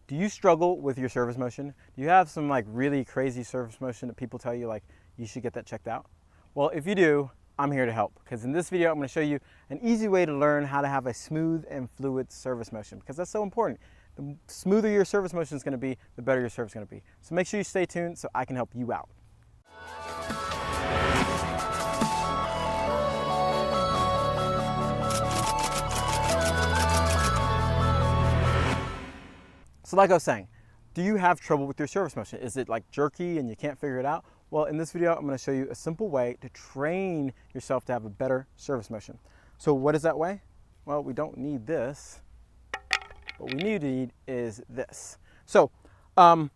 Do you struggle with your service motion? Do you have some like really crazy service motion that people tell you like you should get that checked out? Well, if you do, I'm here to help, because in this video I'm going to show you an easy way to learn how to have a smooth and fluid service motion, because that's so important. The smoother your service motion is going to be, the better your serve is going to be. So make sure you stay tuned so I can help you out. So like I was saying, do you have trouble with your service motion? Is it like jerky and you can't figure it out? Well, in this video, I'm going to show you a simple way to train yourself to have a better service motion. So what is that way? Well, we don't need this. What we need is this. So the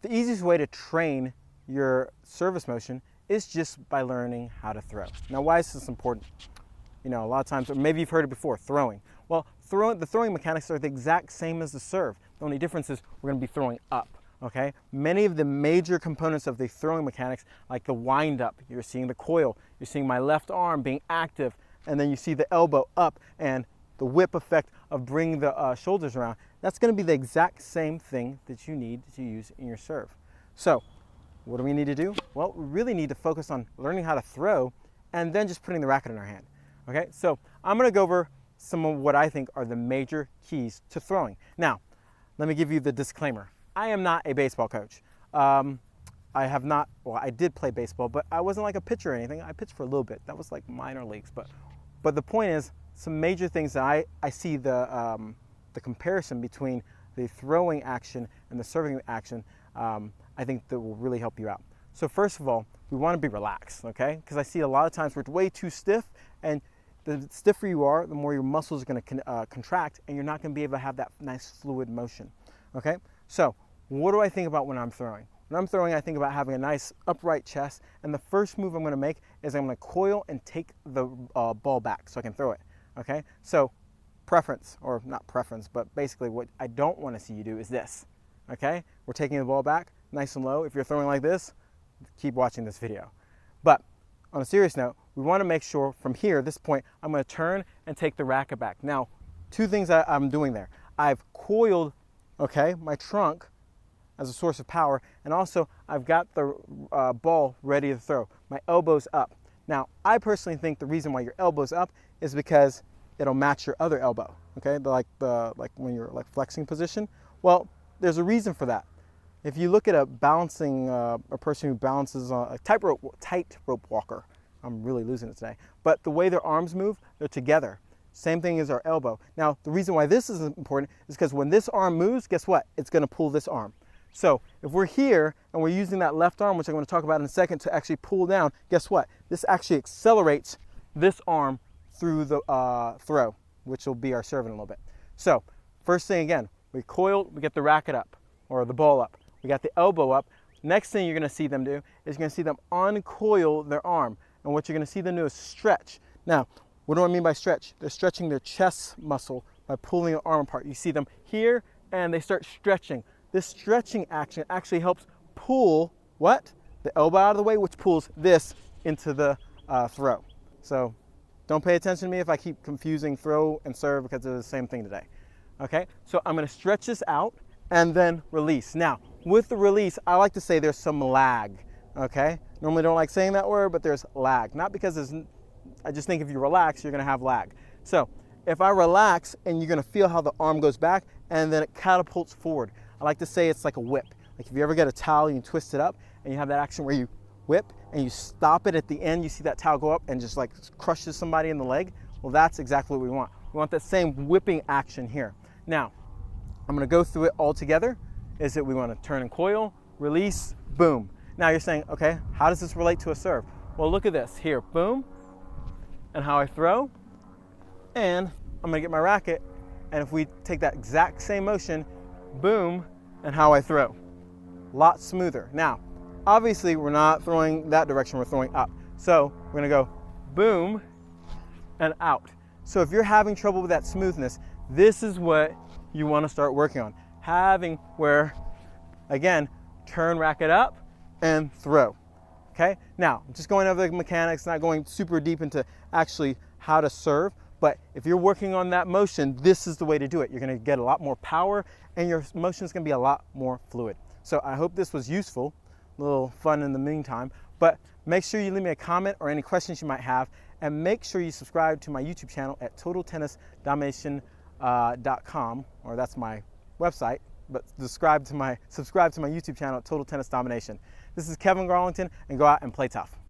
easiest way to train your service motion is just by learning how to throw. Now, why is this important? You know, a lot of times, or maybe you've heard it before, throwing. Well, the throwing mechanics are the exact same as the serve. The only difference is we're going to be throwing up, okay? Many of the major components of the throwing mechanics, like the wind up, you're seeing the coil, you're seeing my left arm being active, and then you see the elbow up and the whip effect of bringing the shoulders around. That's going to be the exact same thing that you need to use in your serve. So what do we need to do? Well, we really need to focus on learning how to throw and then just putting the racket in our hand. Okay, so I'm going to go over some of what I think are the major keys to throwing. Now, let me give you the disclaimer. I am not a baseball coach. I have not, well, I did play baseball, but I wasn't like a pitcher or anything. I pitched for a little bit. That was like minor leagues. But the point is, some major things that I see the comparison between the throwing action and the serving action, I think that will really help you out. So first of all, we want to be relaxed, okay? Because I see a lot of times we're way too stiff, and the stiffer you are, the more your muscles are going to contract, and you're not going to be able to have that nice fluid motion, okay? So what do I think about when I'm throwing? When I'm throwing, I think about having a nice upright chest, and the first move I'm going to make is I'm going to coil and take the ball back so I can throw it, okay? So preference, or not preference, but basically what I don't want to see you do is this, okay? We're taking the ball back nice and low. If you're throwing like this, keep watching this video. But on a serious note, we want to make sure from here, this point, I'm going to turn and take the racket back. Now, two things I'm doing there. I've coiled, okay, my trunk as a source of power, and also I've got the ball ready to throw. My elbow's up. Now, I personally think the reason why your elbow's up is because it'll match your other elbow, okay? Like when you're like flexing position. Well, there's a reason for that. If you look at a person who balances on a tightrope walker, I'm really losing it today, but the way their arms move, they're together. Same thing as our elbow. Now, the reason why this is important is because when this arm moves, guess what? It's going to pull this arm. So if we're here and we're using that left arm, which I'm going to talk about in a second, to actually pull down, guess what? This actually accelerates this arm through the throw, which will be our serve in a little bit. So first thing again, we coil, we get the racket up or the ball up. We got the elbow up. Next thing you're going to see them do is you're going to see them uncoil their arm. And what you're going to see them do is stretch. Now, what do I mean by stretch? They're stretching their chest muscle by pulling the arm apart. You see them here and they start stretching. This stretching action actually helps pull what? The elbow out of the way, which pulls this into the throw. So don't pay attention to me if I keep confusing throw and serve, because they're the same thing today. Okay, so I'm going to stretch this out and then release. Now, with the release, I like to say there's some lag, okay? Normally don't like saying that word, but there's lag. Not because I just think if you relax, you're gonna have lag. So if I relax, and you're gonna feel how the arm goes back and then it catapults forward. I like to say it's like a whip. Like if you ever get a towel, you twist it up and you have that action where you whip and you stop it at the end, you see that towel go up and just like crushes somebody in the leg. Well, that's exactly what we want. We want that same whipping action here. Now, I'm gonna go through it all together. Is that we want to turn and coil, release, boom. Now you're saying, okay, how does this relate to a serve? Well, look at this here, boom, and how I throw, and I'm gonna get my racket, and if we take that exact same motion, boom, and how I throw. A lot smoother. Now, obviously we're not throwing that direction, we're throwing up. So we're gonna go boom and out. So if you're having trouble with that smoothness, this is what you want to start working on. Having where, again, turn racket up and throw. Okay, now I'm just going over the mechanics, not going super deep into actually how to serve, But if you're working on that motion, this is the way to do it. You're going to get a lot more power and your motion is going to be a lot more fluid. So I hope this was useful, a little fun in the meantime, but make sure you leave me a comment or any questions you might have, and make sure you subscribe to my YouTube channel at totaltennisdomination.com, or that's my website, but subscribe to my YouTube channel at Total Tennis Domination. This is Kevin Garlington, and go out and play tough.